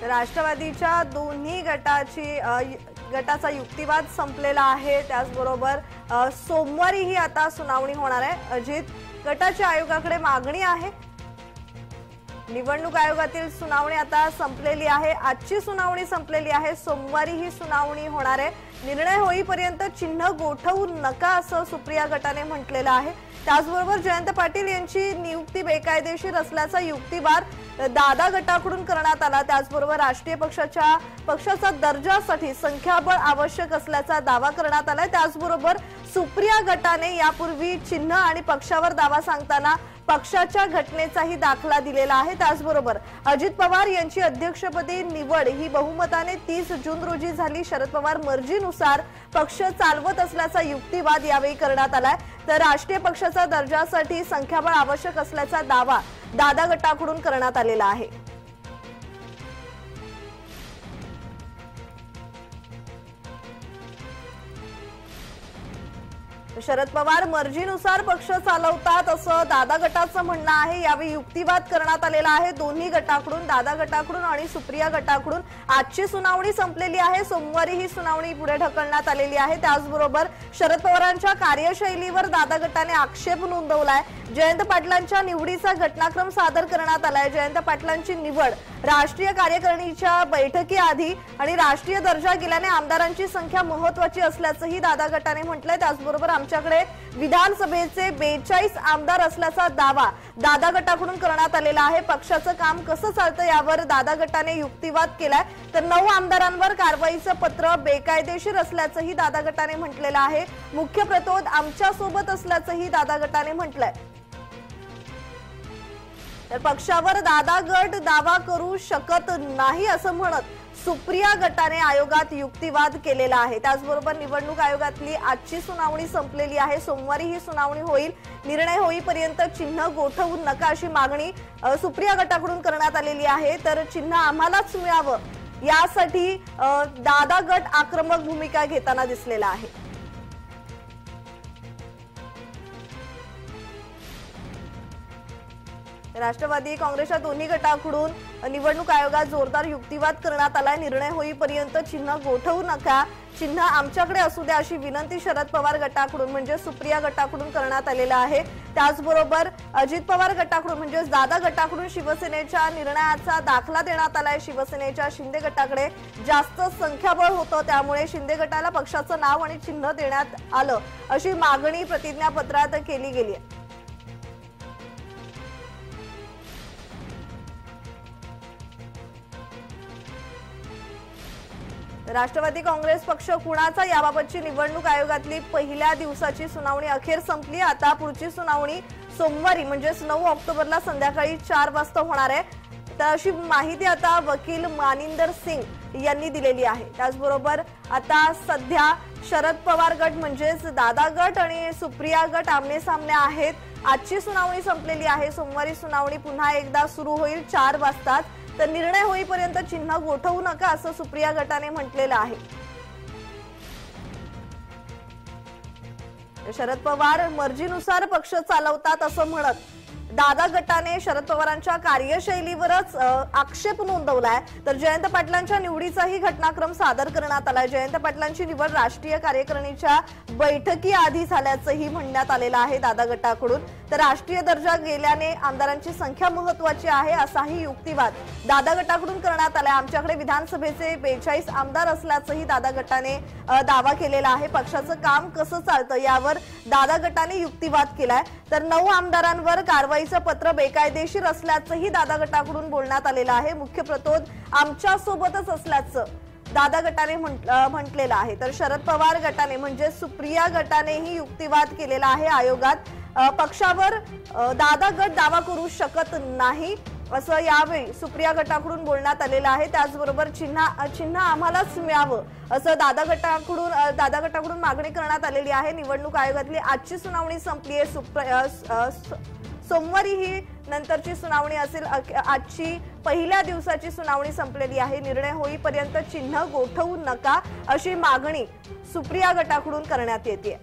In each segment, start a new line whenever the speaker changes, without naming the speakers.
राष्ट्रवादीच्या दोन्ही गटाचा युक्तिवाद संपलेला आहे। त्याचबरोबर सोमवारी ही आता सुनावणी होणार आहे। अजित गटाच्या आयोगाकडे मागणी आहे। निवडणूक आयोगातील सुनावणी आता संपलेली आहे। आजची सुनावणी संपलेली आहे। सोमवारी ही सुनावणी होणार आहे। निर्णय होईपर्यंत चिन्ह गोठवू नका असं सुप्रिया गटाने म्हटलेलं आहे। त्याचबरोबर जयंत पाटील यांची नियुक्ती बेकायदेशीर असल्याचा युक्तिवाद दादा गटाकडून करण्यात आला। त्याचबरोबर राष्ट्रीय पक्षाचा दर्जासाठी संख्याबळ आवश्यक असल्याचा दावा करण्यात आला। त्याचबरोबर सुप्रिया गटाने यापूर्वी चिन्ह आणि पक्षावर दावा सांगताना पक्षाच्या घटनेचाही दाखला दिलेला आहे। त्याचबरोबर अजित पवार यांची अध्यक्षपदी निवड ही बहुमताने 30 जून रोजी झाली। शरद पवार मर्जीनुसार पक्ष चालवत असल्याचा युक्तिवाद यावेळी करण्यात आलाय। तर राष्ट्रीय पक्षाचा दर्जासाठी संख्याबळ आवश्यक असल्याचा दावा दादा गटाकडून करण्यात आलेला आहे। शरद पवार मर्जीनुसार पक्ष चालवतात असं दादा गटाचं म्हणणं आहे। यावेळी युक्तिवाद करण्यात आलेला आहे दोन्ही गटाकडून, दादा गटाकडून आणि सुप्रिया गटाकडून। आजची सुनावणी संपलेली आहे। सोमवारी ही सुनावणी पुढे ढकलण्यात आलेली आहे। त्याचबरोबर शरद पवारांच्या कार्यशैलीवर दादा गटाने आक्षेप नोंदवलाय। जयंत पाटलांच्या निवडीचा घटनाक्रम सादर करण्यात आलाय। जयंत पाटलांची निवड राष्ट्रीय कार्यकारिणीच्या बैठकीआधी आणि राष्ट्रीय दर्जा गेल्याने आमदारांची संख्या महत्त्वाची असल्याचंही दादा गटाने म्हटलंय। त्याचबरोबर आमच्याकडे विधानसभेचे 42 आमदार असल्याचा दावा दादा गटाकडून करण्यात आलेला आहे। पक्षाचं काम कसं चालतं यावर दादा गटाने युक्तिवाद केलाय। तर 9 आमदारांवर कारवाईचं पत्र बेकायदेशीर असल्याचंही दादा गटाने म्हटलेलं आहे। मुख्य प्रतोद आमच्या सोबत असल्याचंही दादा गटाने म्हटलंय। तर पक्षावर दादा गट दावा करू शकत नाही असं म्हणत सुप्रिया गटाने आयोगात युक्तिवाद केलेला आहे। त्याचबरोबर निवडणूक आयोगातली आजची सुनावणी संपलेली आहे। सोमवारी ही सुनावणी होईल। निर्णय होईपर्यंत चिन्ह गोठवू नका अशी मागणी सुप्रिया गटाकडून करण्यात आलेली आहे। तर चिन्ह आम्हालाच मिळावं यासाठी दादा गट आक्रमक भूमिका घेताना दिसलेला आहे। राष्ट्रवादी काँग्रेसच्या दोन्ही गटाकडून निवडणूक आयोगात जोरदार युक्तिवाद करण्यात आलाय। निर्णय होईपर्यंत चिन्ह गोठवू नका, चिन्ह आमच्याकडे असू द्या अशी विनंती शरद पवार गटाकडून म्हणजे सुप्रिया गटाकडून करण्यात आलेला आहे। त्याचबरोबर अजित पवार गटाकडून म्हणजे दादा गटाकडून शिवसेनेच्या निर्णयाचा दाखला देण्यात आलाय। शिवसेनेच्या शिंदे गटाकडे जास्त संख्याबळ होतं, त्यामुळे शिंदे गटाला पक्षाचं नाव आणि चिन्ह देण्यात आलं अशी मागणी प्रतिज्ञापत्रात केली गेली आहे। राष्ट्रवादी काँग्रेस पक्ष कुणाचा याबाबतची निवडणूक आयोगातली पहिल्या दिवसाची सुनावणी अखेर संपली। आता पुढची सुनावणी सोमवारी म्हणजे 9 ऑक्टोबरला संध्याकाळी 4 वाजता होणार आहे। तर अशी माहिती आता वकील मानिंदर सिंग यांनी दिलेली आहे। त्याचबरोबर आता सध्या शरद पवार गट म्हणजेच दादा गट आणि सुप्रिया गट आमने सामने आहेत। आजची सुनावणी संपलेली आहे। सोमवारी सुनावणी पुन्हा एकदा सुरू होईल 4 वाजता। तर निर्णय होईपर्यंत चिन्ह गोठवू नका असं सुप्रिया गटाने म्हटलेलं आहे। शरद पवार मर्जीनुसार पक्ष चालवतात असं म्हणत दादा गटाने शरद पवारांच्या कार्यशैलीवरच आक्षेप नोंदवलाय। तर जयंत पाटलांच्या निवडीचाही घटनाक्रम सादर करण्यात आलाय। जयंत पाटलांची निवड राष्ट्रीय कार्यकारिणीच्या बैठकीआधी झाल्याचंही म्हणण्यात आलेलं आहे दादा गटाकडून। तर राष्ट्रीय दर्जा गेल्याने आमदारांची संख्या महत्त्वाची आहे असाही युक्तिवाद दादा गटाकडून करण्यात आलाय। आमच्याकडे विधानसभेचे 42 आमदार असल्याचंही दादा गटाने दावा केलेला आहे। पक्षाचं काम कसं चालतं यावर दादा गटाने युक्तिवाद केलाय। तर 9 आमदारांवर कारवाईचं पत्र बेकायदेशीर असल्याचंही दादा गटाकडून बोलण्यात आलेलं आहे। मुख्य प्रतोद आमच्या सोबतच असल्याचं दादा गटाने म्हटलेलं आहे। तर शरद पवार गटाने म्हणजे सुप्रिया गटानेही युक्तिवाद केलेला आहे आयोगात। पक्षावर दादा गट दावा करू शकत नाही असं यावेळी सुप्रिया गटाकडून बोलण्यात आलेलं आहे। त्याचबरोबर चिन्ह आम्हालाच मिळावं असं दादा गटाकडून मागणी करण्यात आलेली आहे। निवडणूक आयोगातली आजची सुनावणी संपली आहे। सोमवारी ही नंतरची सुनावणी असेल। आजची पहिल्या दिवसाची सुनावणी संपलेली आहे। निर्णय होईपर्यंत चिन्ह गोठवू नका अशी मागणी सुप्रिया गटाकडून करण्यात येते।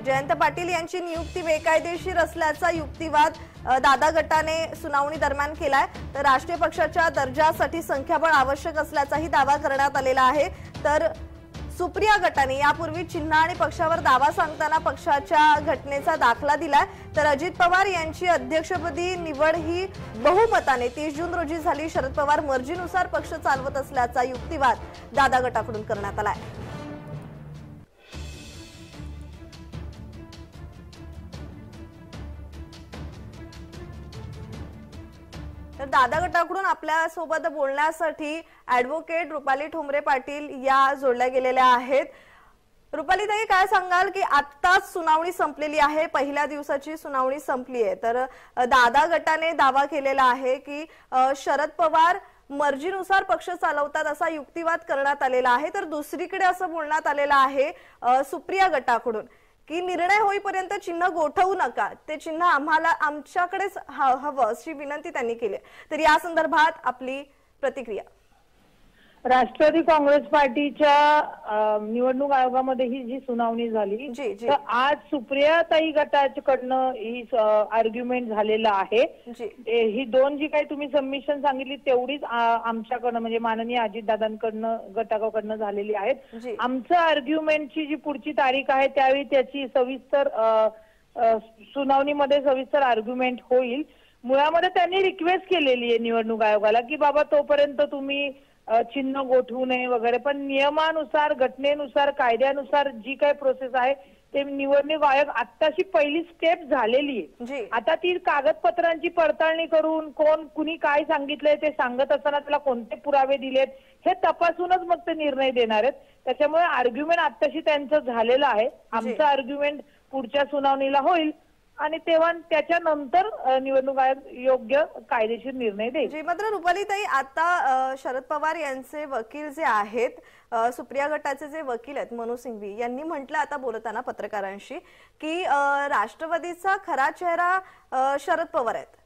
जयंत पाटील यांची नियुक्ती बेकायदेशीर असल्याचा युक्तिवाद दादा गटाने सुनावणी दरम्यान केलाय। तर राष्ट्रीय पक्षाच्या दर्जासाठी संख्याबळ आवश्यक असल्याचाही दावा करण्यात आलेला आहे। तर सुप्रिया गटाने यापूर्वी चिन्ह आणि पक्षावर दावा सांगताना पक्षाच्या घटनेचा दाखला दिलाय। तर अजित पवार यांची अध्यक्षपदी निवड ही बहुमताने 30 जून रोजी झाली। शरद पवार मर्जीनुसार पक्ष चालवत असल्याचा युक्तिवाद दादा गटाकडून करण्यात आलाय। तर दादा गटाकडून आपल्या सोबत बोलण्यासाठी ॲडव्होकेट रुपाली ठोंबरे पाटील या जोडल्या गेलेल्या आहेत। रुपाली ताई, काय सांगाल की आत्ताच सुनावणी संपलेली आहे, पहिल्या दिवसाची सुनावणी संपली आहे। तर दादा गटाने दावा केलेला आहे की शरद पवार मर्जीनुसार पक्ष चालवतात असा युक्तिवाद करण्यात आलेला आहे। तर दुसरीकडे असं बोलण्यात आलेलं आहे सुप्रिया गटाकडून की निर्णय होईपर्यंत चिन्ह गोठवू नका, ते चिन्ह आमच्याकडेच हवं अशी विनंती त्यांनी केली। तर या संदर्भात आपली प्रतिक्रिया।
राष्ट्रवादी काँग्रेस पार्टीच्या निवडणूक आयोगामध्ये ही जी सुनावणी झाली तर आज सुप्रियाताई गटाकडनं ही आर्ग्युमेंट झालेलं आहे। ही दोन जी काही तुम्ही सबमिशन सांगितली तेवढीच आमच्याकडनं म्हणजे माननीय अजितदादांकडनं गटाकडनं झालेली आहेत। आमचं आर्ग्युमेंटची जी पुढची तारीख आहे त्यावेळी त्याची सविस्तर सुनावणीमध्ये सविस्तर आर्ग्युमेंट होईल। मुळामध्ये त्यांनी रिक्वेस्ट केलेली आहे निवडणूक आयोगाला की बाबा तोपर्यंत तुम्ही चिन्ह गोठवू नये वगैरे, पण नियमानुसार घटनेनुसार कायद्यानुसार जी काही प्रोसेस आहे ते निवडणूक आयोग आत्ताशी पहिली स्टेप झालेली आहे। आता ती कागदपत्रांची पडताळणी करून कोण कुणी काय सांगितलंय ते सांगत असताना त्याला कोणते पुरावे दिलेत हे तपासूनच मग ते निर्णय देणार आहेत। त्याच्यामुळे आर्ग्युमेंट आत्ताशी त्यांचं झालेलं आहे। आमचं आर्ग्युमेंट पुढच्या सुनावणीला होईल आणि तेव्हा त्याच्यानंतर निवडणूक आयोग योग्य कायदेशीर निर्णय देईल।
मात्र रुपाली ताई, आता शरद पवार यांचे वकील जे आहेत, सुप्रिया गटाचे जे वकील आहेत मनू सिंघवी यांनी म्हटलं आता बोलताना पत्रकारांशी की राष्ट्रवादीचा खरा चेहरा शरद पवार आहेत।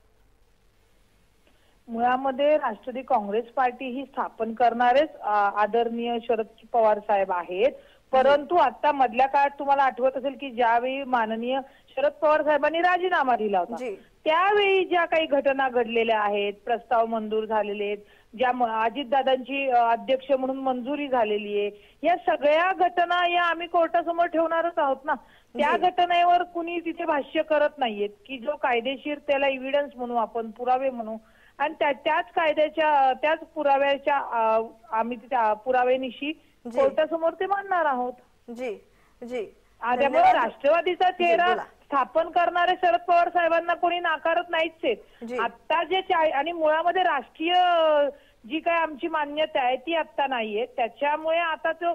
मुळामध्ये राष्ट्रवादी काँग्रेस पार्टी ही स्थापन करणारेच आदरणीय शरद पवार साहेब आहेत, परंतु आता मधल्या काळात तुम्हाला आठवत असेल की ज्यावेळी माननीय शरद पवार साहेबांनी राजीनामा दिला होता त्यावेळी ज्या काही घटना घडलेल्या आहेत, प्रस्ताव मंजूर झालेले आहेत, ज्या अजितदादांची अध्यक्ष म्हणून मंजुरी झालेली आहे, या सगळ्या घटना या आम्ही कोर्टासमोर ठेवणारच आहोत ना। त्या घटनेवर कुणी तिथे भाष्य करत नाहीयेत की जो कायदेशीर त्याला एव्हिडन्स म्हणू आपण, पुरावे म्हणू, आणि त्याच कायद्याच्या त्याच पुराव्याच्या आम्ही त्या पुराव्यानिशी कोर्टासमोर ते मांडणार आहोत। त्यामुळे राष्ट्रवादीचा चेहरा स्थापन करणारे शरद पवार साहेबांना कोणी नाकारत नाहीच। आता जे आणि मुळामध्ये राष्ट्रीय जी काय आमची मान्यता आहे ती आता नाहीये। त्याच्यामुळे आता तो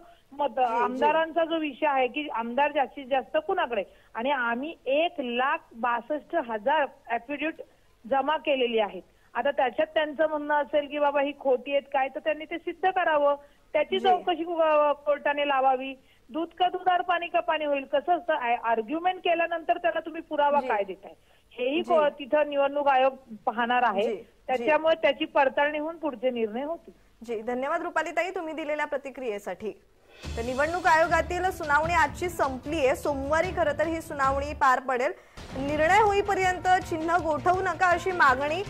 आमदारांचा जो विषय आहे की आमदार जास्तीत जास्त कुणाकडे, आणि आम्ही 1,62,000 ऍफिडेव्हिट जमा केलेली आहेत। आता त्याच्यात त्यांचं म्हणणं असेल की बाबा ही खोटी आहेत काय, तर त्यांनी ते सिद्ध करावं, त्याची चौकशी कोर्टाने लावावी। दूध का दुधार पाणी का पाणी होईल, कसं असतं आर्ग्युमेंट केल्यानंतर त्याला तुम्ही पुरावा काय देताय हेही तिथं निवडणूक आयोग पाहणार आहे। त्याच्यामुळे त्याची पडताळणी होऊन पुढचे निर्णय होतील।
धन्यवाद रुपाली ताई तुम्ही दिलेल्या प्रतिक्रियेसाठी। तर निवडणूक आयोगातील सुनावणी आजची संपली आहे। सोमवारी खरं तर ही सुनावणी पार पडेल। निर्णय होईपर्यंत चिन्ह गोठवू नका अशी मागणी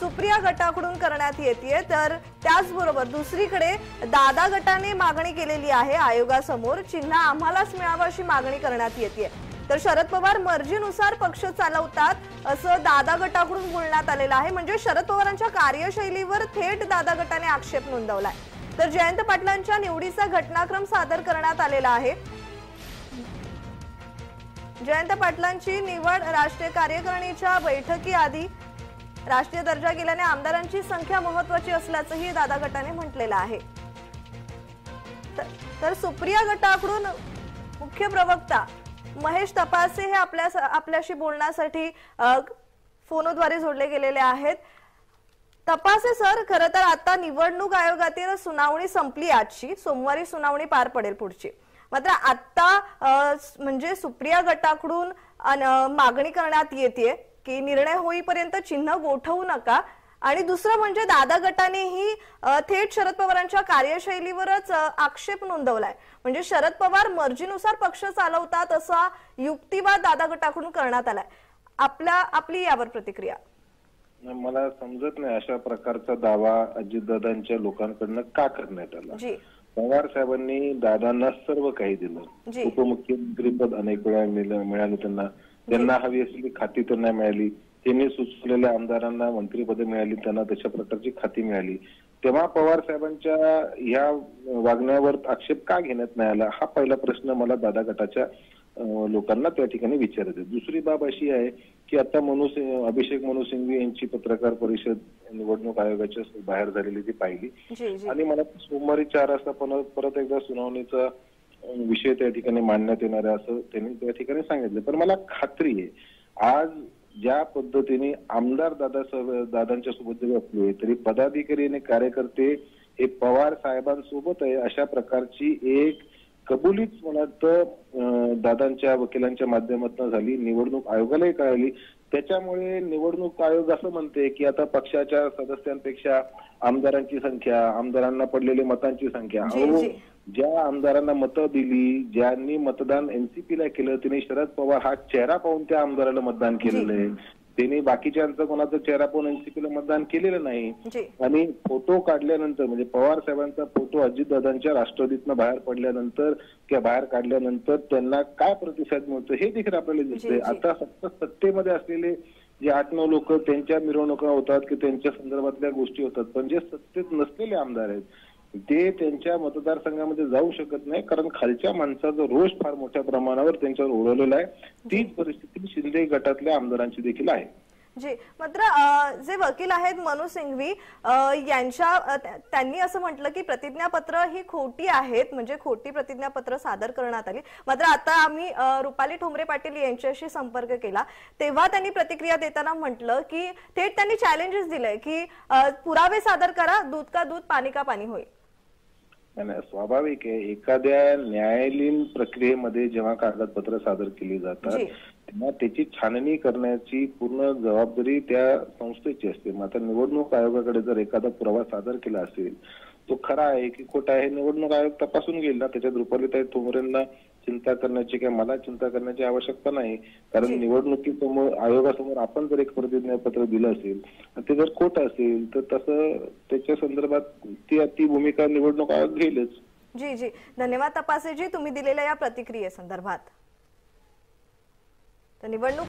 सुप्रिया गटाकडून करण्यात येते। तर त्याचबरोबर दुसरीकडे दादा गटाने मागणी केलेली आहे आयोगासमोर, चिन्ह आम्हालाच मिळावं अशी मागणी करण्यात येते। तर शरद पवार मर्जीनुसार पक्ष चालवतात असं दादा गटाकडून बोलण्यात आलेलं आहे। म्हणजे शरद पवारांच्या कार्यशैलीवर थेट दादा गटाने आक्षेप नोंदवलाय। तर जयंत पाटलांच्या निवडीचा घटनाक्रम सादर करण्यात आलेला आहे। जयंत पाटलांची निवड राष्ट्रीय कार्यकारिणीच्या बैठकीआधी राष्ट्रीय दर्जा गेल्याने आमदारांची संख्या महत्त्वाची असल्याचंही दादा गटाने म्हटलेलं आहे। तर सुप्रिया गटाकडून मुख्य प्रवक्ता महेश तपासे हे आपल्याशी बोलण्यासाठी फोनद्वारे जोडले गेलेले आहेत। तपासे सर, खरं तर आता निवडणूक आयोगातील सुनावणी संपली आजची, सोमवारी सुनावणी पार पडेल पुढची। मात्र आता म्हणजे सुप्रिया गटाकडून मागणी करण्यात येते की निर्णय होईपर्यंत चिन्ह गोठवू नका आणि दुसरं म्हणजे दादा गटानेही थेट शरद पवारांच्या कार्यशैलीवरच आक्षेप नोंदवलाय। म्हणजे शरद पवार मर्जीनुसार पक्ष चालवतात असा युक्तिवाद दादा गटाकडून करण्यात आलाय। आपली यावर प्रतिक्रिया?
मला समजत नाही अशा प्रकारचा दावा अजितदादांच्या लोकांकडून का करण्यात आला। पवार साहेबांनी दादांना सर्व काही दिलं, उपमुख्यमंत्री पद अनेक वेळा मिळालं, त्यांना हवी असलेली खाती त्यांना मिळाली, त्यांनी सुचवलेल्या आमदारांना मंत्रीपदे मिळाली, त्यांना तशा प्रकारची खाती मिळाली। तेव्हा पवार साहेबांच्या या वागण्यावर आक्षेप का घेण्यात नाही आला हा पहिला प्रश्न मला दादा गटाच्या लोकांना त्या ठिकाणी विचारायचे। दुसरी बाब अशी आहे की आता अभिषेक मनु सिंघवी यांची पत्रकार परिषद निवडणूक आयोगाच्या बाहेर झालेली ती पाहिली आणि मला सोमवारी 4 वाजता परत एकदा सुनावणीचा विषय त्या ठिकाणी मांडण्यात येणार आहे असं त्यांनी त्या ठिकाणी सांगितलं। पण मला खात्री आहे आज ज्या पद्धतीने आमदार दादांच्या सोबत जरी असले तरी पदाधिकारी आणि कार्यकर्ते हे पवार साहेबांसोबत आहे अशा प्रकारची एक कबुलीच मला तर दादांच्या वकिलांच्या माध्यमातून झाली, निवडणूक आयोगालाही कळाली। त्याच्यामुळे निवडणूक आयोग असं म्हणते की आता पक्षाच्या सदस्यांपेक्षा आमदारांची संख्या, आमदारांना पडलेल्या मतांची संख्या, ज्या आमदारांना मतं दिली, ज्यांनी मतदान एनसीपीला केलं त्यांनी शरद पवार हा चेहरा पाहून त्या आमदाराला मतदान केलेलं आहे, त्यांनी बाकीच्यांचा कोणाचा चेहरा पाहून एनसीपीला मतदान केलेलं नाही। आणि फोटो काढल्यानंतर म्हणजे पवार साहेबांचा फोटो अजितदादांच्या राष्ट्रवादीतनं बाहेर पडल्यानंतर किंवा बाहेर काढल्यानंतर त्यांना काय प्रतिसाद मिळतो हे देखील आपल्याला दिसतंय। आता फक्त सत्तेमध्ये असलेले जे 8-9 लोक त्यांच्या मिरवणुका होतात की त्यांच्या संदर्भातल्या गोष्टी होतात, पण जे सत्तेत नसलेले आमदार आहेत ते त्यांच्या मतदारसंघामध्ये जाऊ शकत नाही कारण खालच्या माणसाचा रोष फार मोठ्या प्रमाणावर त्यांच्यावर ओढवलेला आहे। तीच परिस्थिती शिंदे गटातल्या आमदारांची देखील आहे।
मात्र जे वकील आहेत मनु सिंघवी त्यांनी असं म्हटलं की प्रतिज्ञापत्र ही खोटी आहेत, म्हणजे खोटी प्रतिज्ञापत्र सादर करण्यात आली। मात्र आता आम्ही रुपाली ठोंबरे पाटील यांच्याशी संपर्क केला तेव्हा त्यांनी प्रतिक्रिया देताना म्हटलं की थेट त्यांनी चॅलेंजेस दिलंय की पुरावे सादर करा, दूध का दूध पाणी का पाणी होईल।
स्वाभाविक आहे एखाद्या न्यायालयीन प्रक्रियेमध्ये जेव्हा कागदपत्र सादर केली जातात तेव्हा त्याची छाननी करण्याची पूर्ण जबाबदारी त्या संस्थेची असते। मग आता निवडणूक आयोगाकडे जर एखादा पुरावा सादर केला असेल तो खरा आहे की खोटा आहे निवडणूक आयोग तपासून घेईल ना। त्याच्यात रुपालीताई ठोंबरेंना चिंता करण्याची किंवा मला चिंता करण्याची आवश्यकता नाही, कारण निवडणुकीसमोर आयोगासमोर आपण जर एक प्रतिज्ञापत्र दिलं असेल आणि ते जर खोटं असेल तर तसं त्याच्या संदर्भात ती भूमिका निवडणूक आयोग घेईलच।
धन्यवाद तपासेजी तुम्ही दिलेल्या या प्रतिक्रिये संदर्भात। निवडणूक